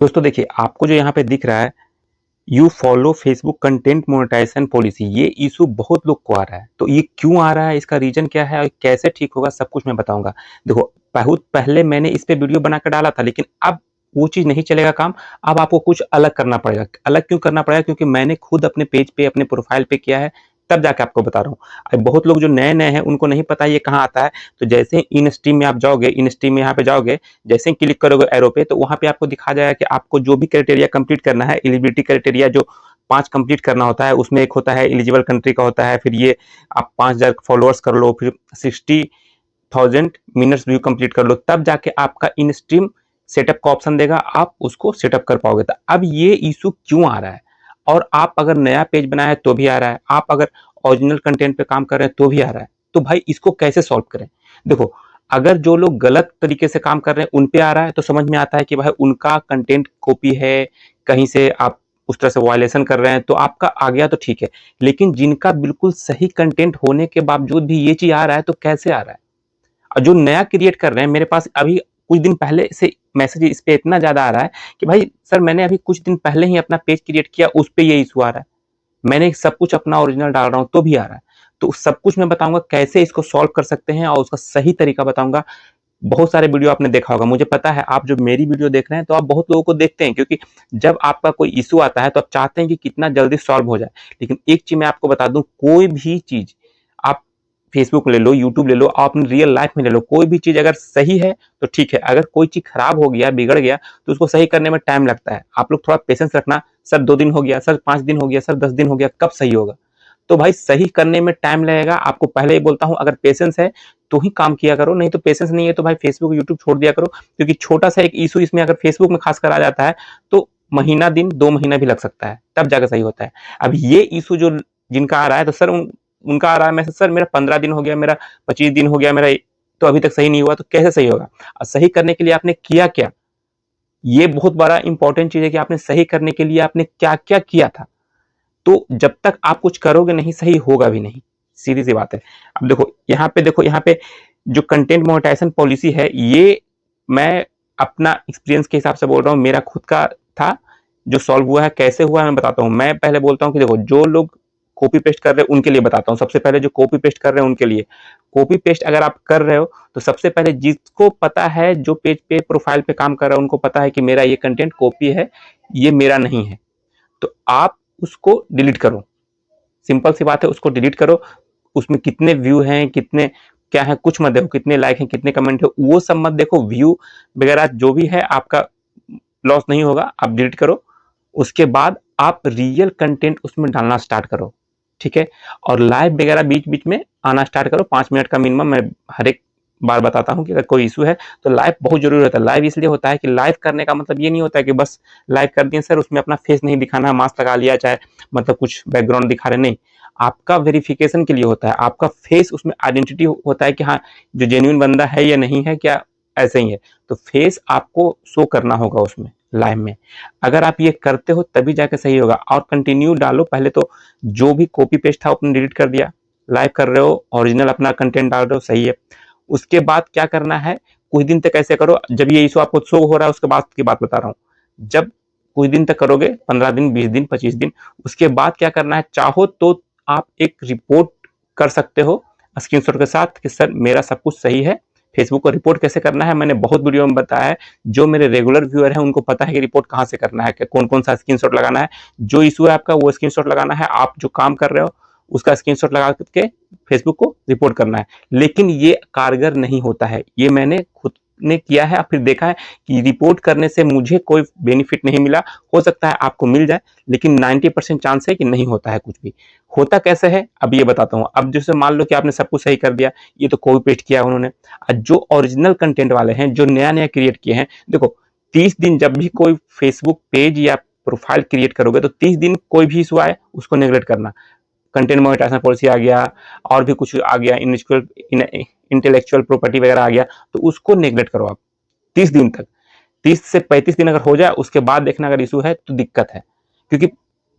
दोस्तों देखिए, आपको जो यहाँ पे दिख रहा है, you follow Facebook content monetisation policy, ये इशू बहुत लोग को आ रहा है। तो ये क्यों आ रहा है, इसका रीजन क्या है और कैसे ठीक होगा, सब कुछ मैं बताऊंगा। देखो, बहुत पहले मैंने इस पे वीडियो बना कर डाला था, लेकिन अब वो चीज नहीं चलेगा काम। अब आपको कुछ अलग करना पड़ेगा। अलग क्यों करना पड़ेगा? क्योंकि मैंने खुद अपने पेज पे, अपने प्रोफाइल पे किया है, तब जाके आपको बता रहा हूँ। अब बहुत लोग जो नए नए हैं, उनको नहीं पता ये कहाँ आता है। तो जैसे ही इन स्ट्रीम में आप जाओगे, इन स्ट्रीम में यहाँ पे जाओगे, जैसे ही क्लिक करोगे एरो पे, तो वहां पे आपको दिखा जाएगा कि आपको जो भी क्राइटेरिया कंप्लीट करना है, एलिजिबिलिटी क्राइटेरिया जो 5 कंप्लीट करना होता है, उसमें एक होता है एलिजिबल कंट्री का होता है। फिर ये आप 5000 फॉलोअर्स कर लो, फिर 60,000 मिनट्स व्यू कंप्लीट कर लो, तब जाके आपका इन स्ट्रीम सेटअप का ऑप्शन देगा, आप उसको सेटअप कर पाओगे। तो अब ये इशू क्यों आ रहा है? और आप अगर नया पेज बनाए तो भी आ रहा है, आप अगर ओरिजिनल कंटेंट पे काम कर रहे हैं तो भी आ रहा है। तो भाई इसको कैसे सॉल्व करें? देखो, अगर जो लोग गलत तरीके से काम कर रहे हैं उन पे आ रहा है, तो समझ में आता है कि भाई उनका कंटेंट कॉपी है, कहीं से आप उस तरह से वायलेशन कर रहे हैं, तो आपका आ गया तो ठीक है। लेकिन जिनका बिल्कुल सही कंटेंट होने के बावजूद भी ये चीज आ रहा है, तो कैसे आ रहा है? और जो नया क्रिएट कर रहे हैं, मेरे पास अभी कुछ दिन पहले से मैसेज इस पे इतना ज्यादा आ रहा है कि भाई सर, मैंने अभी कुछ दिन पहले ही अपना पेज क्रिएट किया, उस पे ये इशू आ रहा है। मैंने सब कुछ अपना ओरिजिनल डाल रहा हूं तो भी आ रहा है। तो सब कुछ मैं बताऊंगा कैसे इसको सॉल्व कर सकते हैं, और उसका सही तरीका बताऊंगा। बहुत सारे वीडियो आपने देखा होगा, मुझे पता है आप जो मेरी वीडियो देख रहे हैं तो आप बहुत लोगों को देखते हैं, क्योंकि जब आपका कोई इशू आता है तो आप चाहते हैं कि कितना जल्दी सॉल्व हो जाए। लेकिन एक चीज मैं आपको बता दूं, कोई भी चीज आप फेसबुक ले लो, यूट्यूब ले लो, आप अपनी रियल लाइफ में ले लो, कोई भी चीज अगर सही है तो ठीक है। अगर कोई चीज खराब हो गया, बिगड़ गया, तो उसको सही करने में टाइम लगता है। आप लोग थोड़ा पेशेंस रखना। सर 2 दिन हो गया, सर 5 दिन हो गया, सर 10 दिन हो गया, कब सही होगा? तो भाई सही करने में टाइम लगेगा। आपको पहले ही बोलता हूं, अगर पेशेंस है तो ही काम किया करो, नहीं तो पेशेंस नहीं है तो भाई फेसबुक यूट्यूब छोड़ दिया करो। क्योंकि छोटा सा एक इशू इसमें अगर फेसबुक में खासकर आ जाता है, तो महीना दिन 2 महीना भी लग सकता है, तब जाकर सही होता है। अब ये इशू जो जिनका आ रहा है, तो सर उनका आ रहा है मैसेज, सर मेरा 15 दिन हो गया, मेरा 25 दिन हो गया, मेरा तो अभी तक सही नहीं हुआ, तो कैसे सही होगा? और सही करने के लिए आपने किया क्या? ये बहुत बड़ा इंपॉर्टेंट चीज है कि आपने सही करने के लिए आपने क्या क्या किया था। तो जब तक आप कुछ करोगे नहीं, सही होगा भी नहीं। सीधी सी बात है। अब देखो यहाँ पे जो कंटेंट मोनेटाइजेशन पॉलिसी है, ये मैं अपना एक्सपीरियंस के हिसाब से बोल रहा हूँ, मेरा खुद का था। जो सॉल्व हुआ है, कैसे हुआ है, मैं बताता हूँ। मैं पहले बोलता हूँ कि देखो, जो लोग कॉपी पेस्ट कर रहे हैं उनके लिए बताता हूँ। सबसे पहले जो कॉपी पेस्ट कर रहे हैं उनके लिए, कॉपी पेस्ट अगर आप कर रहे हो, तो सबसे पहले जिसको पता है, जो पेज पे प्रोफाइल पे काम कर रहा है, उनको पता है कि मेरा ये कंटेंट कॉपी है, ये मेरा नहीं है। तो आप उसको डिलीट करो। सिंपल सी बात है, उसको डिलीट करो। उसमें कितने व्यू हैं, कितने क्या है, कुछ मत देखो, कितने लाइक हैं, कितने कमेंट है, वो सब मत देखो। व्यू वगैरह जो भी है, आपका लॉस नहीं होगा, आप डिलीट करो। उसके बाद आप रियल कंटेंट उसमें डालना स्टार्ट करो, ठीक है। और लाइव वगैरह बीच बीच में आना स्टार्ट करो। 5 मिनट का मिनिमम मैं हर एक बार बताता हूँ कि अगर कोई इशू है तो लाइव बहुत जरूरी होता है। लाइव इसलिए होता है कि लाइव करने का मतलब ये नहीं होता है कि बस लाइव कर दिए सर, उसमें अपना फेस नहीं दिखाना, मास्क लगा लिया, चाहे मतलब कुछ बैकग्राउंड दिखा रहे, नहीं। आपका वेरिफिकेशन के लिए होता है, आपका फेस उसमें आइडेंटिटी होता है कि हाँ, जो जेन्युइन बंदा है या नहीं है, क्या ऐसे ही है। तो फेस आपको शो करना होगा उसमें लाइव में। अगर आप ये करते हो तभी जाके सही होगा। और कंटिन्यू डालो। पहले तो जो भी कॉपी पेस्ट था अपने डिलीट कर दिया, लाइव कर रहे हो, ओरिजिनल अपना कंटेंट डाल रहे हो, सही है। उसके बाद क्या करना है, कुछ दिन तक ऐसे करो। जब ये इशू आपको शो हो रहा है, उसके बाद की बात बता रहा हूँ। जब कुछ दिन तक करोगे, 15 दिन, 20 दिन, 25 दिन, उसके बाद क्या करना है, चाहो तो आप एक रिपोर्ट कर सकते हो स्क्रीनशॉट के साथ कि सर मेरा सब कुछ सही है। फेसबुक को रिपोर्ट कैसे करना है मैंने बहुत वीडियो में बताया है। जो मेरे रेगुलर व्यूअर हैं उनको पता है कि रिपोर्ट कहां से करना है, कौन कौन सा स्क्रीनशॉट लगाना है। जो इशू है आपका, वो स्क्रीनशॉट लगाना है। आप जो काम कर रहे हो उसका स्क्रीनशॉट लगा के फेसबुक को रिपोर्ट करना है। लेकिन ये कारगर नहीं होता है, ये मैंने खुद ने किया है, फिर देखा है कि रिपोर्ट करने से मुझे कोई बेनिफिट नहीं मिला। हो सकता है आपको मिल जाए, लेकिन 90% चांस है कि नहीं होता है कुछ भी। होता कैसे है अब ये बताता हूँ। अब जैसे मान लो कि आपने सब कुछ सही कर दिया, ये तो कॉपी पेस्ट किया उन्होंने। जो ओरिजिनल कंटेंट वाले हैं, जो नया नया क्रिएट किए हैं, देखो 30 दिन जब भी कोई फेसबुक पेज या प्रोफाइल क्रिएट करोगे, तो 30 दिन कोई भी इशू आए उसको नेग्लेक्ट करना। कंटेंट मोनेटाइजेशन पॉलिसी आ गया, और भी कुछ आ गया, इंटेलेक्चुअल प्रॉपर्टी वगैरह आ गया, तो उसको नेग्लेक्ट करो आप 30 दिन तक। 30 से 35 दिन अगर हो जाए, उसके बाद देखना अगर इशू है तो दिक्कत है। क्योंकि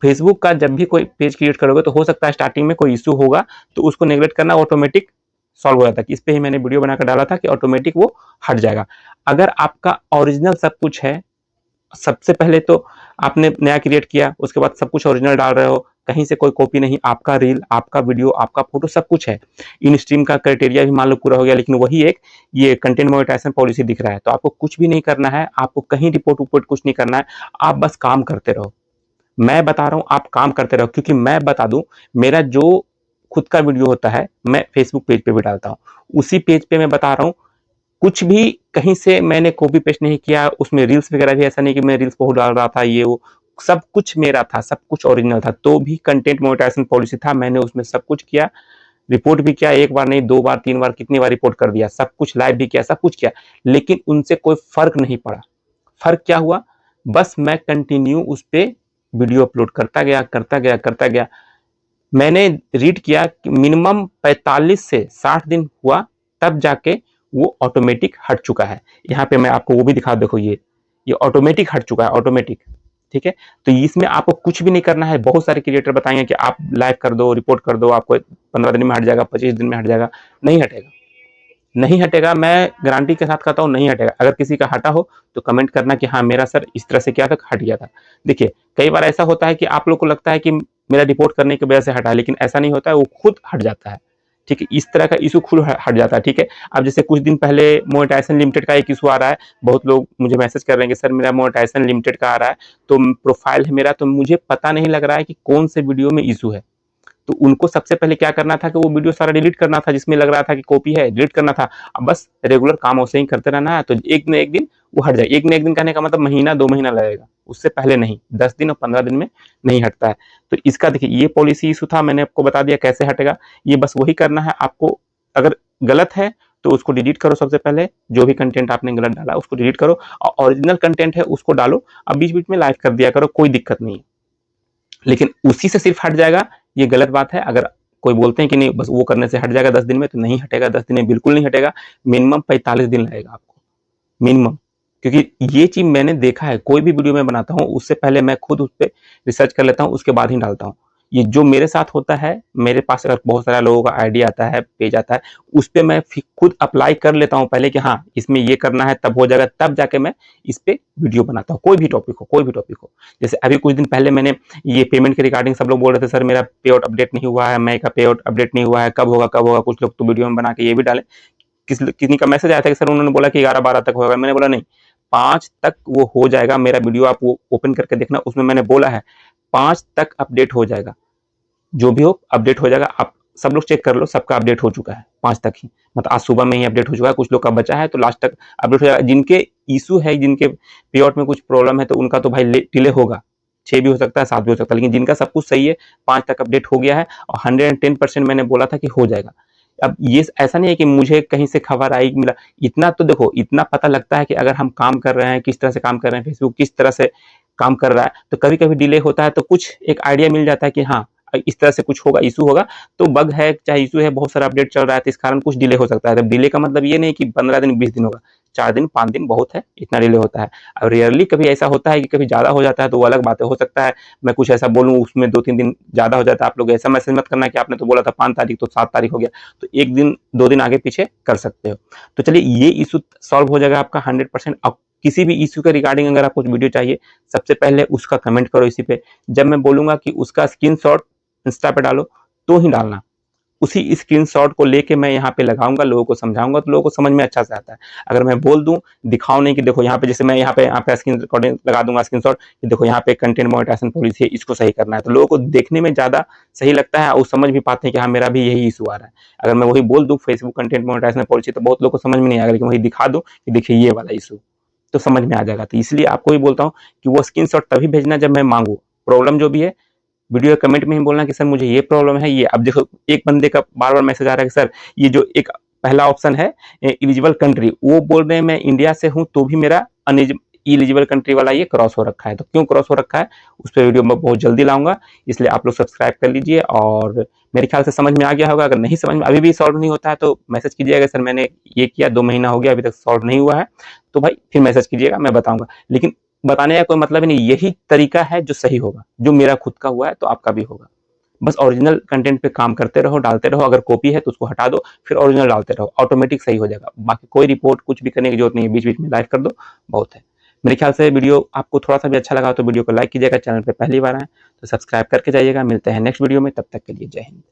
फेसबुक का जब भी कोई पेज क्रिएट करोगे, तो हो सकता है स्टार्टिंग में कोई इशू होगा, तो उसको नेग्लेक्ट करना ऑटोमेटिक सॉल्व हो जाता है। इस पे ही मैंने वीडियो बनाकर डाला था कि ऑटोमेटिक वो हट जाएगा। अगर आपका ओरिजिनल सब कुछ है, सबसे पहले तो आपने नया क्रिएट किया, उसके बाद सब कुछ ओरिजिनल डाल रहे हो, कहीं से कोई कॉपी नहीं, आपका रील, आपका वीडियो, आपका फोटो सब कुछ है। इन स्ट्रीम का क्राइटेरिया भी मान लो पूरा हो गया, लेकिन वही एक ये कंटेंट मोनेटाइजेशन पॉलिसी दिख रहा है। तो आपको कुछ भी नहीं करना है, आपको कहीं रिपोर्ट उपोर्ट कुछ नहीं करना है, आप बस काम करते रहो। मैं बता रहा हूँ आप काम करते रहो, क्योंकि मैं बता दूं, मेरा जो खुद का वीडियो होता है मैं फेसबुक पेज पे भी डालता हूँ, उसी पेज पे मैं बता रहा हूँ, कुछ भी कहीं से मैंने कॉपी पेस्ट नहीं किया। उसमें रील्स वगैरह भी ऐसा नहीं कि मैं रील्स बहुत डाल रहा था, ये वो सब कुछ मेरा था, सब कुछ ओरिजिनल था। तो भी कंटेंट मोनेटाइजेशन पॉलिसी था, मैंने उसमें सब कुछ किया, रिपोर्ट भी किया, एक बार नहीं, 2 बार 3 बार, कितनी बार रिपोर्ट कर दिया, सब कुछ लाइव भी किया, सब कुछ किया, लेकिन उनसे कोई फर्क नहीं पड़ा। फर्क क्या हुआ, बस मैं कंटिन्यू उस पर वीडियो अपलोड करता गया, करता गया, करता गया। मैंने रीड किया कि मिनिमम 45 से 60 दिन हुआ, तब जाके वो ऑटोमेटिक हट चुका है। यहाँ पे मैं आपको वो भी दिखा, देखो ये ऑटोमेटिक हट चुका है, ऑटोमेटिक। ठीक है, तो इसमें आपको कुछ भी नहीं करना है। बहुत सारे क्रिएटर बताएंगे कि आप लाइव कर दो, रिपोर्ट कर दो, आपको 15 दिन में हट जाएगा, 25 दिन में हट जाएगा। नहीं हटेगा, नहीं हटेगा, मैं गारंटी के साथ कहता हूँ नहीं हटेगा। अगर किसी का हटा हो तो कमेंट करना कि हाँ मेरा सर इस तरह से क्या था, हट गया था। देखिए कई बार ऐसा होता है कि आप लोग को लगता है कि मेरा रिपोर्ट करने की वजह से हटा है, लेकिन ऐसा नहीं होता है, वो खुद हट जाता है। ठीक है, इस तरह का इशू खुद हट जाता है। ठीक है, अब जैसे कुछ दिन पहले मोनेटाइजेशन लिमिटेड का एक इशू आ रहा है, बहुत लोग मुझे मैसेज कर रहे हैं कि सर मेरा मोनेटाइजेशन लिमिटेड का आ रहा है, तो प्रोफाइल है मेरा, तो मुझे पता नहीं लग रहा है कि कौन से वीडियो में इशू है। तो उनको सबसे पहले क्या करना था कि वो वीडियो सारा डिलीट करना था, जिसमें लग रहा था कि कॉपी है, डिलीट करना था। अब बस रेगुलर काम वैसे ही करते रहना है, तो एक न एक दिन वो हट जाएगा। एक न एक दिन कहने का मतलब महीना 2 महीना लगेगा, उससे पहले नहीं, 10 दिन और 15 दिन में नहीं हटता है। तो इसका देखिए ये पॉलिसी इशू था, मैंने आपको बता दिया कैसे हटेगा। ये बस वही करना है आपको। अगर गलत है तो उसको डिलीट करो, सबसे पहले जो भी कंटेंट आपने गलत डाला उसको डिलीट करो, और ओरिजिनल कंटेंट है उसको डालो। अब बीच बीच में लाइव कर दिया करो, कोई दिक्कत नहीं है, लेकिन उसी से सिर्फ हट जाएगा, ये गलत बात है। अगर कोई बोलते हैं कि नहीं बस वो करने से हट जाएगा 10 दिन में, तो नहीं हटेगा 10 दिन में, बिल्कुल नहीं हटेगा। मिनिमम 45 दिन लगेगा आपको, मिनिमम। क्योंकि ये चीज मैंने देखा है, कोई भी वीडियो मैं बनाता हूँ उससे पहले मैं खुद उस पर रिसर्च कर लेता हूँ, उसके बाद ही डालता हूँ। ये जो मेरे साथ होता है, मेरे पास अगर बहुत सारे लोगों का आइडिया आता है, पेज आता है, उस पर मैं खुद अप्लाई कर लेता हूँ पहले कि हाँ इसमें ये करना है, तब हो जाएगा, तब जाके मैं इस पर वीडियो बनाता हूँ। कोई भी टॉपिक हो, कोई भी टॉपिक हो। जैसे अभी कुछ दिन पहले मैंने ये पेमेंट के रिगार्डिंग, सब लोग बोल रहे थे सर मेरा पे आउट अपडेट नहीं हुआ है, मैं का पे आउट अपडेट नहीं हुआ है, कब होगा कब होगा। कुछ लोग तो वीडियो में बना के ये भी डाले। किसी का मैसेज आया था कि सर उन्होंने बोला कि 11-12 तक होगा, मैंने बोला नहीं, 5 तक वो हो जाएगा। मेरा वीडियो आप वो ओपन करके देखना, उसमें मैंने बोला है 5 तक अपडेट हो जाएगा, जो भी हो अपडेट हो जाएगा। आप सब लोग चेक कर लो, सबका अपडेट हो चुका है 5 तक ही, मतलब आज सुबह में ही अपडेट हो चुका है। कुछ लोग का बचा है तो लास्ट तक अपडेट हो जाएगा। जिनके इशू है, जिनके पे आउट में कुछ प्रॉब्लम है, तो उनका तो भाई डिले होगा, 6 भी हो सकता है, 7 भी हो सकता है, लेकिन जिनका सब कुछ सही है 5 तक अपडेट हो गया है, और 110% मैंने बोला था कि हो जाएगा। अब ये ऐसा नहीं है कि मुझे कहीं से खबर आई मिला, इतना तो देखो, इतना पता लगता है कि अगर हम काम कर रहे हैं, किस तरह से काम कर रहे हैं, फेसबुक किस तरह से काम कर रहा है, तो कभी कभी डिले होता है, तो कुछ एक आइडिया मिल जाता है कि हाँ इस तरह से कुछ होगा, इशू होगा। तो बग है चाहे इशू है, बहुत सारा अपडेट चल रहा है, तो इस कारण कुछ डिले हो सकता है। तो डिले का मतलब ये नहीं कि 15 दिन 20 दिन होगा, 4 दिन 5 दिन बहुत है, इतना डिले होता है। और रेयरली कभी ऐसा होता है कि कभी ज्यादा हो जाता है, तो वो अलग बात है, हो सकता है मैं कुछ ऐसा बोलूँ उसमें 2-3 दिन ज्यादा हो जाता है। आप लोग ऐसा मैसेज मत करना कि आपने तो बोला था 5 तारीख तो 7 तारीख हो गया, तो 1 दिन 2 दिन आगे पीछे कर सकते हो। तो चलिए ये इशू सॉल्व हो जाएगा आपका 100%। अब किसी भी इशू के रिगार्डिंग अगर आपको वीडियो चाहिए, सबसे पहले उसका कमेंट करो इसी पे। जब मैं बोलूंगा कि उसका स्क्रीनशॉट इंस्टा पे डालो, तो ही डालना। उसी स्क्रीनशॉट को लेके मैं यहाँ पे लगाऊंगा, लोगों को समझाऊंगा, तो लोगों को समझ में अच्छा से आता है। अगर मैं बोल दूं, दिखाओ नहीं कि देखो यहाँ पे, जैसे मैं यहाँ पे स्क्रीन रिकॉर्डिंग लगा दूंगा, स्क्रीनशॉट कि देखो यहाँ पे कंटेंट मोनेटाइजेशन पॉलिसी है, इसको सही करना है, तो लोगों को देखने में ज्यादा सही लगता है और समझ भी पाते हैं कि हाँ मेरा भी यही इशू आ रहा है। अगर मैं वही बोल दूं फेसबुक कंटेंट मोनेटाइजेशन पॉलिसी, तो बहुत लोगों को समझ में नहीं आएगा, लेकिन वही दिखा दूं कि देखिए ये वाला इशू, तो समझ में आ जाएगा। तो इसलिए आपको ही बोलता हूँ कि वो स्क्रीनशॉट तभी भेजना जब मैं मांगू। प्रॉब्लम जो भी है वीडियो कमेंट में ही बोलना कि सर मुझे ये प्रॉब्लम है ये। अब देखो एक बंदे का बार बार मैसेज आ रहा है कि सर ये जो एक पहला ऑप्शन है इलिजिबल कंट्री, वो बोल रहे हैं मैं इंडिया से हूं तो भी मेरा इलिजिबल कंट्री वाला ये क्रॉस हो रखा है। तो क्यों क्रॉस हो रखा है, उस पर वीडियो मैं बहुत जल्दी लाऊंगा, इसलिए आप लोग सब्सक्राइब कर लीजिए। और मेरे ख्याल से समझ में आ गया होगा। अगर नहीं समझ में अभी भी सॉल्व नहीं होता है तो मैसेज कीजिएगा, सर मैंने ये किया 2 महीना हो गया अभी तक सॉल्व नहीं हुआ है, तो भाई फिर मैसेज कीजिएगा, मैं बताऊंगा। लेकिन बताने का कोई मतलब नहीं, यही तरीका है जो सही होगा, जो मेरा खुद का हुआ है तो आपका भी होगा। बस ओरिजिनल कंटेंट पे काम करते रहो, डालते रहो। अगर कॉपी है तो उसको हटा दो, फिर ओरिजिनल डालते रहो, ऑटोमेटिक सही हो जाएगा। बाकी कोई रिपोर्ट कुछ भी करने की जरूरत नहीं है, बीच बीच में लाइव कर दो, बहुत है। मेरे ख्याल से वीडियो आपको थोड़ा सा भी अच्छा लगा तो वीडियो को लाइक कीजिएगा, चैनल पे पहली बार आए तो सब्सक्राइब करके जाइएगा। मिलते हैं नेक्स्ट वीडियो में, तब तक के लिए जय हिंद।